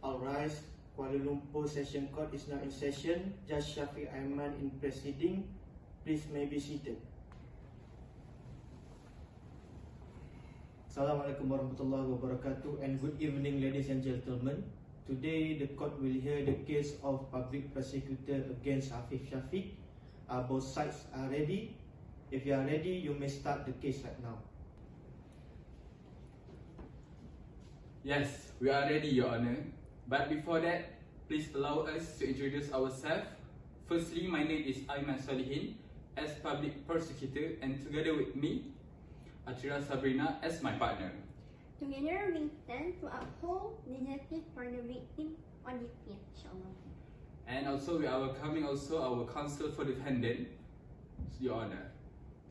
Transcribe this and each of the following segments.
All rise. Kuala Lumpur Session Court is now in session. Judge Shafiq Aiman in proceeding. Please may be seated. Assalamualaikum warahmatullahi wabarakatuh and good evening ladies and gentlemen. Today the court will hear the case of public prosecutor against Hafiz Shafiq. Both sides are ready. If you are ready, you may start the case right now. Yes, we are ready, Your Honor. But before that, please allow us to introduce ourselves. Firstly, my name is Aiman Salihin as public prosecutor, and together with me, Atira Sabrina as my partner. Together we stand to uphold the justice for the victim on this case, inshallah. And also we are welcoming also our counsel for defendant, Your Honor.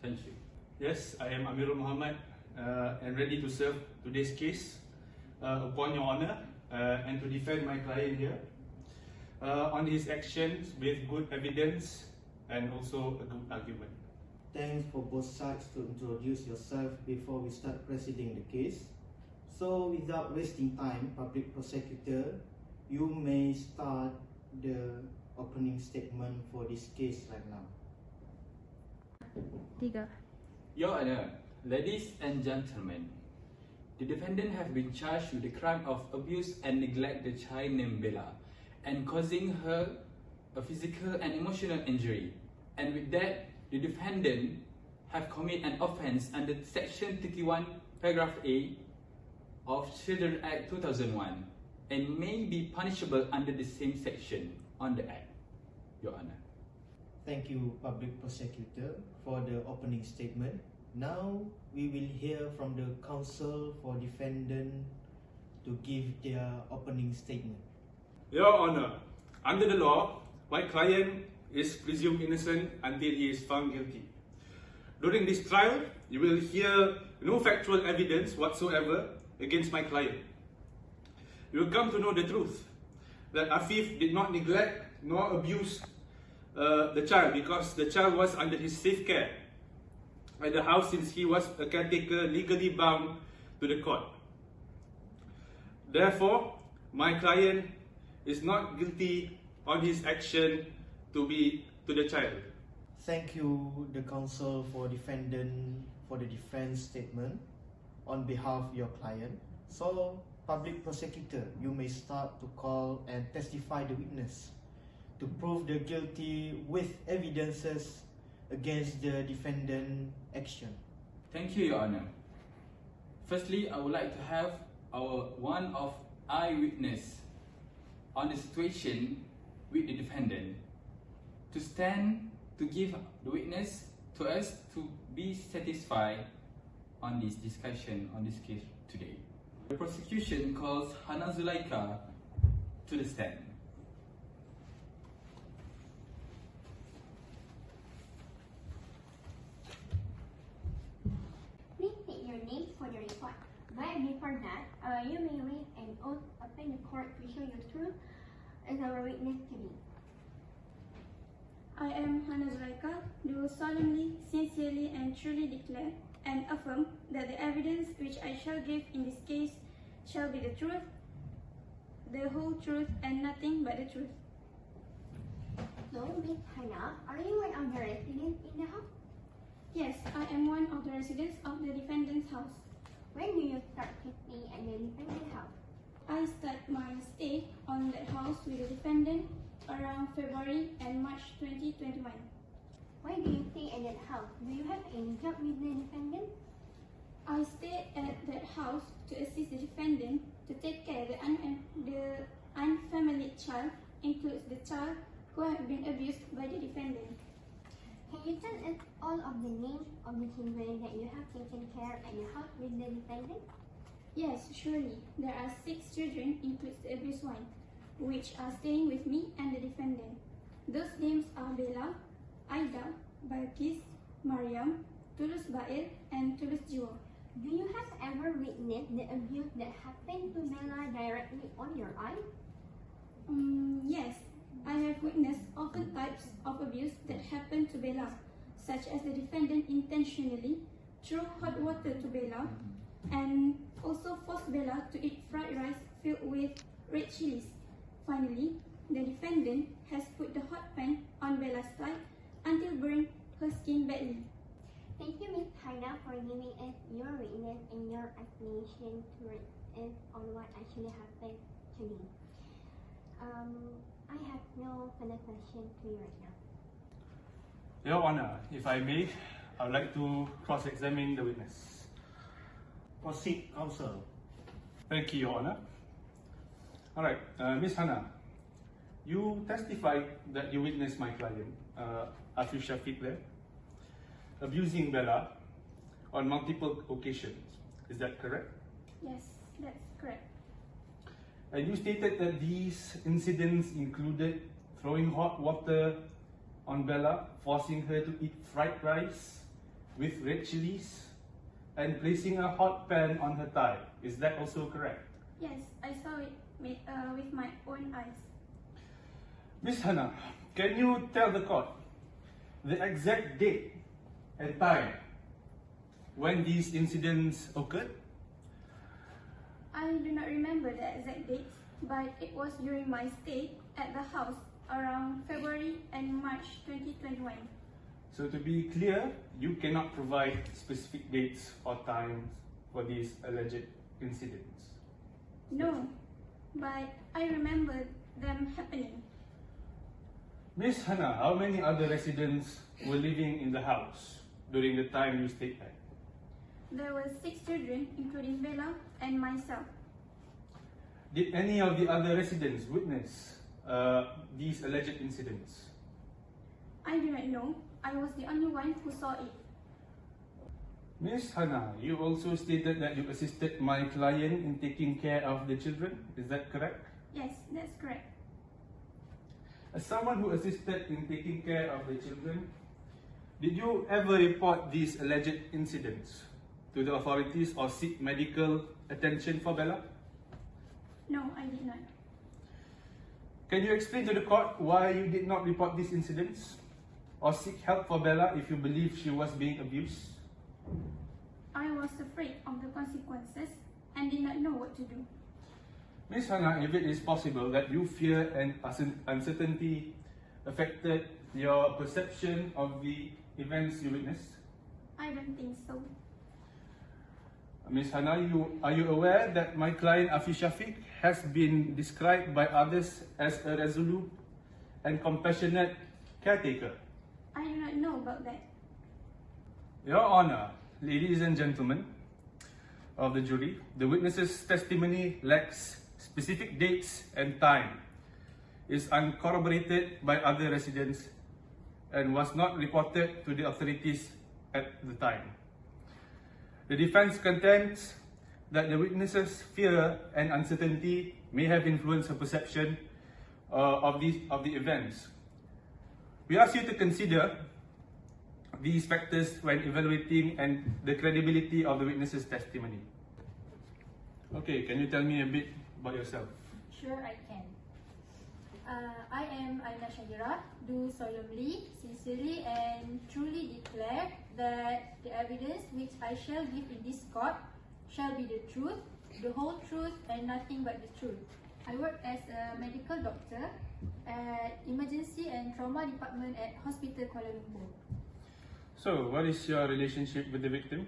Thank you. Yes, I am Amirul Muhammad and ready to serve today's case upon Your Honor and to defend my client here on his actions with good evidence and also a good argument. Thanks for both sides to introduce yourself before we start proceeding the case. So without wasting time, public prosecutor, you may start the opening statement for this case right now. Your Honor, ladies and gentlemen, the defendant have been charged with the crime of abuse and neglect the child named Bella and causing her a physical and emotional injury. And with that, the defendant have committed an offence under Section 31, Paragraph A of Children Act 2001 and may be punishable under the same section on the Act, Your Honor. Thank you, public prosecutor, for the opening statement. Now we will hear from the counsel for defendant to give their opening statement. Your Honor, under the law, my client is presumed innocent until he is found guilty. During this trial, you will hear no factual evidence whatsoever against my client. You will come to know the truth that Afif did not neglect nor abuse the child because the child was under his safe care at the house since he was a caretaker legally bound to the court. Therefore, my client is not guilty on his action to the child. Thank you, the counsel for defendant, for the defense statement on behalf of your client. So, public prosecutor, you may start to call and testify the witness to prove the guilty with evidences against the defendant action. Thank you, Your Honor. Firstly, I would like to have one of eyewitness on the situation with the defendant to stand to give the witness to us to be satisfied on this discussion on this case today. The prosecution calls Hana Zulaika to the stand. Please state your name for the report. But before that, you may read an oath upon the court to show your truth as our witness today. I am Hana Zulaika, do solemnly, sincerely and truly declare and affirm that the evidence which I shall give in this case shall be the truth, the whole truth and nothing but the truth. So, Ms. Hana, are you one of the residents in the house? Yes, I am one of the residents of the defendant's house. When do you start to stay at the defendant's house? I start my stay on that house with the defendant around February and March 2021. Why do you stay at that house? Do you have any job with the defendant? I stay at that house to assist the defendant to take care of the unfamiliar child, includes the child who have been abused by the defendant. Can you tell us all of the names of the children that you have taken care at the house with the defendant? Yes, surely. There are 6 children, includes the abused one, which are staying with me and the defendant. Those names are Bella, Aida, Balkis, Mariam, Tulus Bail, and Tulus Jiwa. Do you have ever witnessed the abuse that happened to Bella directly on your eyes? Yes, I have witnessed often types of abuse that happen to Bella, such as the defendant intentionally threw hot water to Bella and also forced Bella to eat fried rice filled with red red chilies. Finally, the defendant has put the hot pan on Bella's thigh until burned her skin badly. Thank you, Ms. Haida, for giving us your witness and your explanation to us on what actually happened today. I have no further question to you right now. Your Honor, if I may, I would like to cross-examine the witness. Proceed, counsel. Thank you, Your Honor. Alright, Ms. Hannah, you testified that you witnessed my client, Afif Shafiq there, abusing Bella on multiple occasions. Is that correct? Yes, that's correct. And you stated that these incidents included throwing hot water on Bella, forcing her to eat fried rice with red chilies, and placing a hot pan on her thigh. Is that also correct? Yes, I saw it with my own eyes. Ms. Hannah, can you tell the court the exact date and time when these incidents occurred? I do not remember the exact dates, but it was during my stay at the house around February and March 2021. So to be clear, you cannot provide specific dates or times for these alleged incidents. No, but I remember them happening. Ms. Hannah, how many other residents were living in the house during the time you stayed there? There were 6 children, including Bella and myself. Did any of the other residents witness these alleged incidents? I do not know. I was the only one who saw it. Ms. Hannah, you also stated that you assisted my client in taking care of the children. Is that correct? Yes, that's correct. As someone who assisted in taking care of the children, did you ever report these alleged incidents to the authorities or seek medical attention for Bella? No, I did not. Can you explain to the court why you did not report these incidents or seek help for Bella if you believe she was being abused? I was afraid of the consequences and did not know what to do. Ms. Hannah, if it is possible that you fear and uncertainty affected your perception of the events you witnessed? I don't think so. Ms. Hannah, are you aware that my client Afif Shafiq has been described by others as a resolute and compassionate caretaker? I do not know about that. Your Honor, ladies and gentlemen of the jury, the witness's testimony lacks specific dates and time, is uncorroborated by other residents, and was not reported to the authorities at the time. The defense contends that the witness's fear and uncertainty may have influenced her perception of the events. We ask you to consider these factors when evaluating and the credibility of the witness's testimony. Okay, can you tell me a bit about yourself? Sure, I can. I am Aina Shahira, do solemnly, sincerely and truly declare that the evidence which I shall give in this court shall be the truth, the whole truth and nothing but the truth. I work as a medical doctor at Emergency and Trauma Department at Hospital Kuala Lumpur. So, what is your relationship with the victim?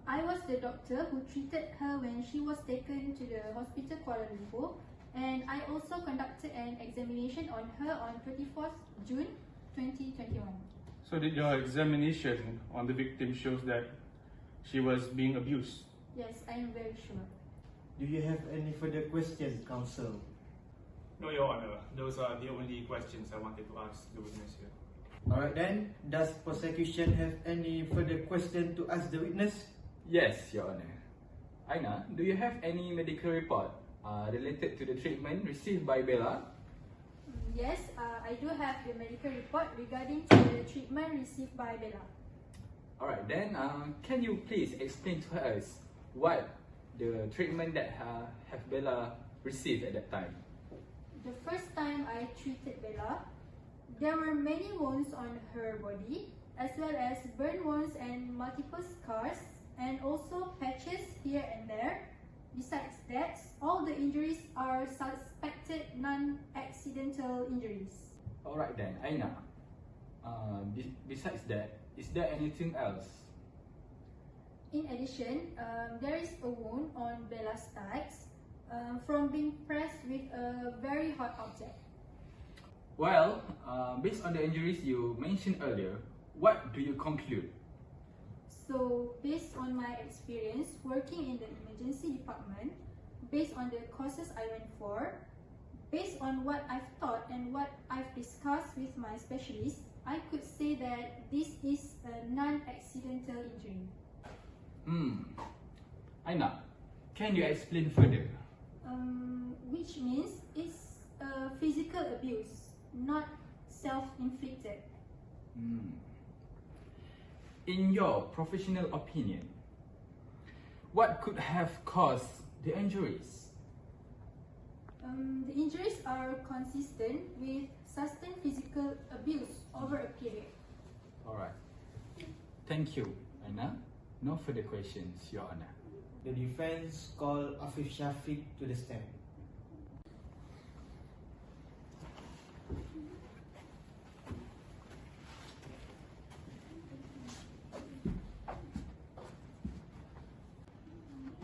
I was the doctor who treated her when she was taken to the Hospital Kuala Lumpur, and I also conducted an examination on her on 24th June 2021. So, did your examination on the victim shows that she was being abused? Yes, I am very sure. Do you have any further questions, counsel? No, Your Honor. Those are the only questions I wanted to ask the witness here. Alright then, does prosecution have any further question to ask the witness? Yes, Your Honor. Aina, do you have any medical report related to the treatment received by Bella? Yes, I do have the medical report regarding to the treatment received by Bella. Alright then, can you please explain to us what the treatment that have Bella received at that time? The first time I treated Bella, there were many wounds on her body, as well as burn wounds and multiple scars, and also patches here and there. Besides that, all the injuries are suspected non-accidental injuries. Alright then, Aina. Besides that, is there anything else? In addition, there is a wound on Bella's thighs from being pressed with a very hot object. Well, based on the injuries you mentioned earlier, what do you conclude? So, based on my experience working in the emergency department, based on the courses I went for, based on what I've taught and what I've discussed with my specialist, I could say that this is a non-accidental injury. Aina, can you explain further? Which means it's physical abuse, not self-inflicted. In your professional opinion, what could have caused the injuries? The injuries are consistent with sustained physical abuse over a period. Alright. Thank you, Aina. No further questions, Your Honor. The defense called Afif Shafiq to the stand.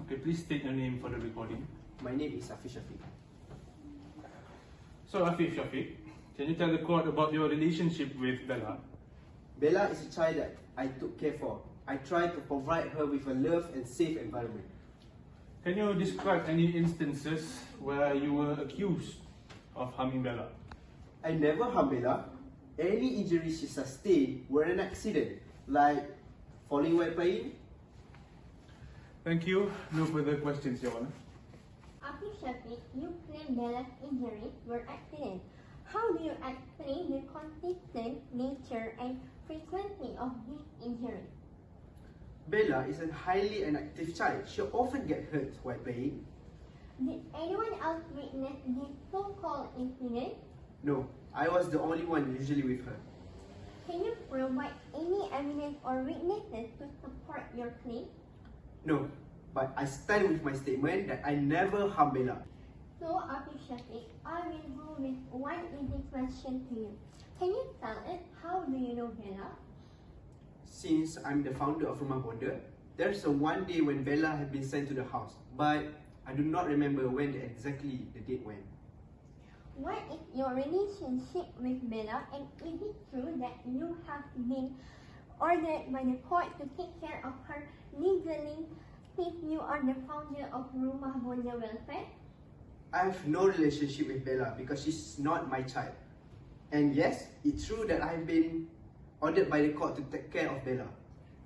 Okay, please state your name for the recording. My name is Afif Shafiq. So, Afif Shafiq, can you tell the court about your relationship with Bella? Bella is a child that I took care for. I tried to provide her with a love and safe environment. Can you describe any instances where you were accused of harming Bella? I never harmed Bella. Any injuries she sustained were an accident, like falling while playing. Thank you. No further questions, Your Honor. Afif Shafiq, you claim Bella's injuries were accidents. How do you explain the consistent nature and frequency of these injuries? Bella is a highly inactive child. She often gets hurt while playing. Did anyone else witness this so-called incident? No, I was the only one usually with her. Can you provide any evidence or witnesses to support your claim? No, but I stand with my statement that I never harmed Bella. So, Afif Shafiq, I will go with one easy question to you. Can you tell us how do you know Bella? Since I'm the founder of Rumah Bonda, there's a one day when Bella had been sent to the house, but I do not remember when exactly the date went. What is your relationship with Bella, and is it true that you have been ordered by the court to take care of her legally since you are the founder of Rumah Bonda Welfare? I have no relationship with Bella because she's not my child. And yes, it's true that I've been ordered by the court to take care of Bella.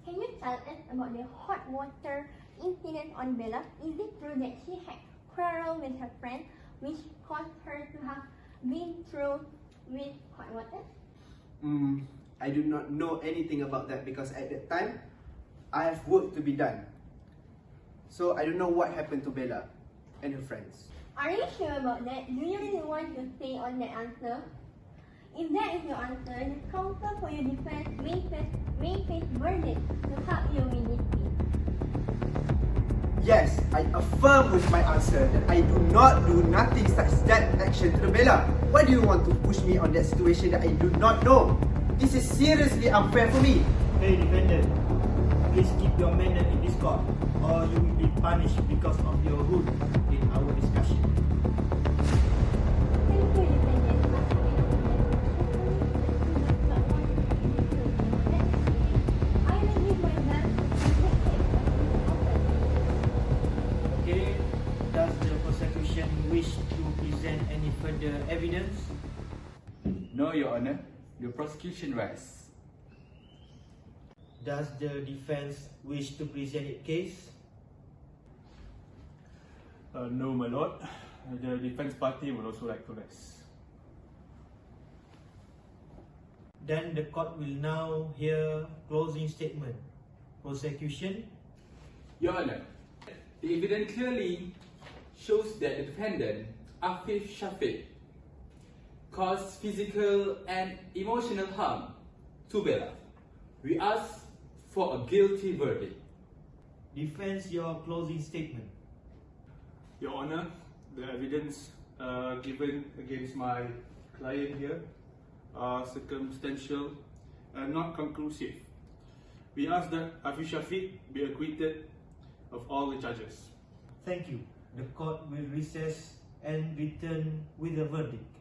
Can you tell us about the hot water incident on Bella? Is it true that she had quarrel with her friend which caused her to have been thrown with hot water? I do not know anything about that because at that time, I have work to be done. So I don't know what happened to Bella and her friends. Are you sure about that? Do you really want to stay on that answer? If that is your answer, the counsel for your defense may face verdict to help you win this case. Yes, I affirm with my answer that I do not do nothing such that action to the Bella. Why do you want to push me on that situation that I do not know? This is seriously unfair for me. Hey defendant, please keep your manner in this court or you will be punished because of your rule in our discussion. Thank you, defendant. I will give my best to protect it. Okay, does the prosecution wish to present any further evidence? No, Your Honor. The prosecution rests. Does the defense wish to present its case? No, my lord. The defense party would also like to rest. Then the court will now hear closing statement. Prosecution. Your Honor, the evidence clearly shows that the defendant, Afif Shafiq, caused physical and emotional harm to Bella. We ask for a guilty verdict. Defense your closing statement. Your Honor, the evidence given against my client here are circumstantial and not conclusive. We ask that Afif Shafiq be acquitted of all the charges. Thank you. The court will recess and return with a verdict.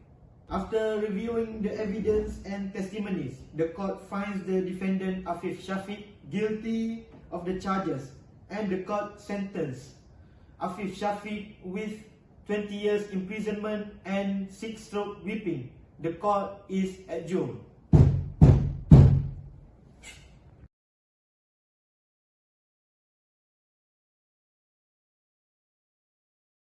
After reviewing the evidence and testimonies, the court finds the defendant Afif Shafiq guilty of the charges, and the court sentenced Afif Shafiq with 20 years imprisonment and 6-stroke whipping. The court is adjourned.